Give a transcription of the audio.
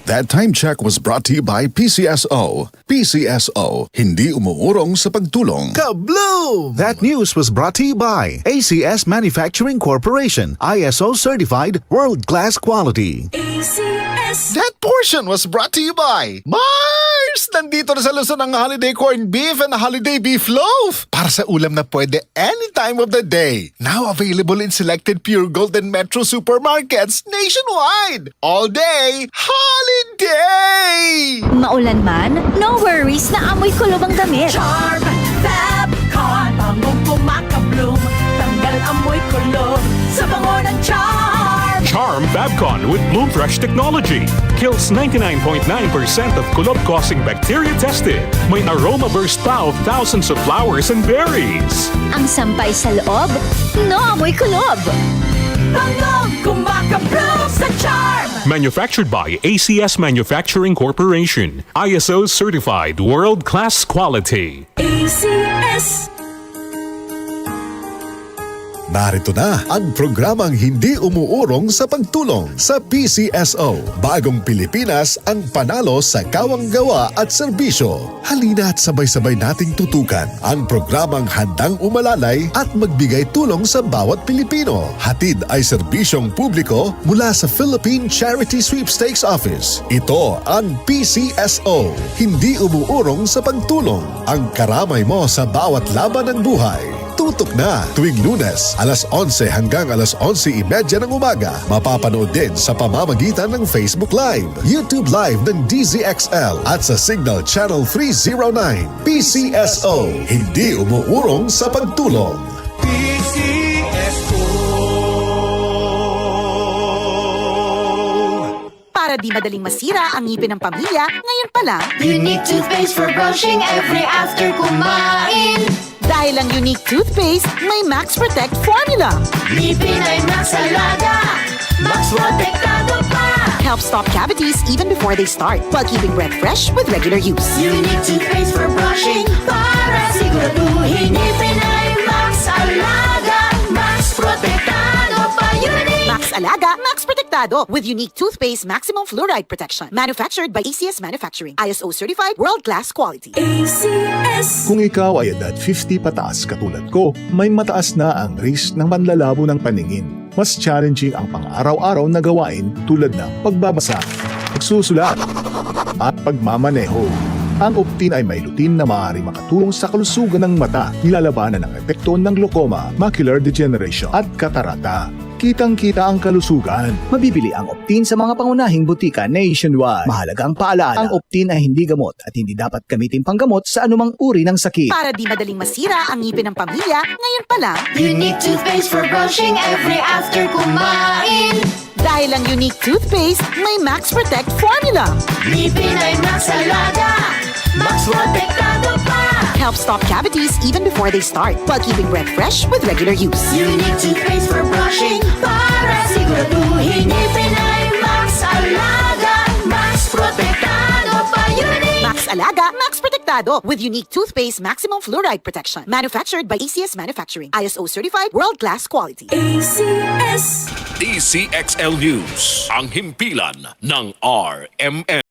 That time check was brought to you by PCSO. PCSO, hindi umuurong sa pagtulong. Kabloom! That news was brought to you by ACS Manufacturing Corporation, ISO certified, world-class quality. ACS. That portion was brought to you by Mars! Nandito na sa Luzon ang holiday corned beef and holiday beef loaf para sa ulam na pwede any time of the day. Now available in selected Pure Gold and Metro supermarkets nationwide. All day, holiday! Maulan man, no worries na amoy kulob ang damit. Charm Fabcon. Bangong kumakabloom. Tanggal amoy kulob sa bango ng Charm. Charm Fabcon with Bloom Fresh technology kills 99.9% of kulob-causing bacteria tested. May aroma burst pa of thousands of flowers and berries. Ang sampay sa loob, no amoy kulob. Bangong kumakabloom sa Charm. Manufactured by ACS Manufacturing Corporation. ISO certified world-class quality. ACS. Narito na ang programang hindi umuurong sa pagtulong sa PCSO. Bagong Pilipinas ang panalo sa kawang gawa at serbisyo. Halina at sabay-sabay nating tutukan ang programang handang umalalay at magbigay tulong sa bawat Pilipino. Hatid ay serbisyong publiko mula sa Philippine Charity Sweepstakes Office. Ito ang PCSO. Hindi umuurong sa pagtulong. Ang karamay mo sa bawat laban ng buhay. Tutok na tuwing Lunes, alas 11 hanggang alas 11:30 ng umaga. Mapapanood din sa pamamagitan ng Facebook Live, YouTube Live ng DZXL at sa Signal Channel 309. PCSO, hindi umuurong sa pagtulong. Para di madaling masira ang ngipin ng pamilya, ngayon pa lang, Unique toothpaste for brushing every after kumain. dahil ang unique toothpaste, may Max Protect formula. Ngipin ay Max Alaga. Max Protektado pa. Helps stop cavities even before they start, while keeping breath fresh with regular use. Unique toothpaste for brushing para siguraduhin ngipin ay Max Alaga. Max Protektado pa. Unique. Max Alaga, Max Protectado with unique toothpaste maximum fluoride protection. Manufactured by ACS Manufacturing. ISO certified world-class quality. ACS. Kung ikaw ay edad 50 pataas katulad ko, may mataas na ang risk ng panlalabo ng paningin. Mas challenging ang pang-araw-araw na gawain tulad ng pagbabasa, pagsusulat, at pagmamaneho. Ang Optin ay may lutin na maaari makatulong sa kalusugan ng mata, nilalabanan ang epekto ng glaucoma, macular degeneration at katarata. Kitang-kita ang kalusugan. Mabibili ang Optin sa mga pangunahing butika nationwide. Mahalagang paalala, ang Optin ay hindi gamot at hindi dapat gamitin panggamot sa anumang uri ng sakit. Para di madaling masira ang ngipin ng pamilya, ngayon pa lang, Unique toothpaste for brushing every after kumain. dahil ang unique toothpaste, may Max Protect formula. Ngipin ay Max Alaga. Max Protektado pa. Helps stop cavities even before they start, while keeping breath fresh with regular use. Unique toothpaste for brushing para siguraduhin ngipin ay Max Alaga. Max Protektado pa. Unique. Max Alaga, Max Protectado with unique toothpaste maximum fluoride protection. Manufactured by ACS Manufacturing. ISO certified world-class quality. ACS. DCXL News, ang himpilan ng RMN.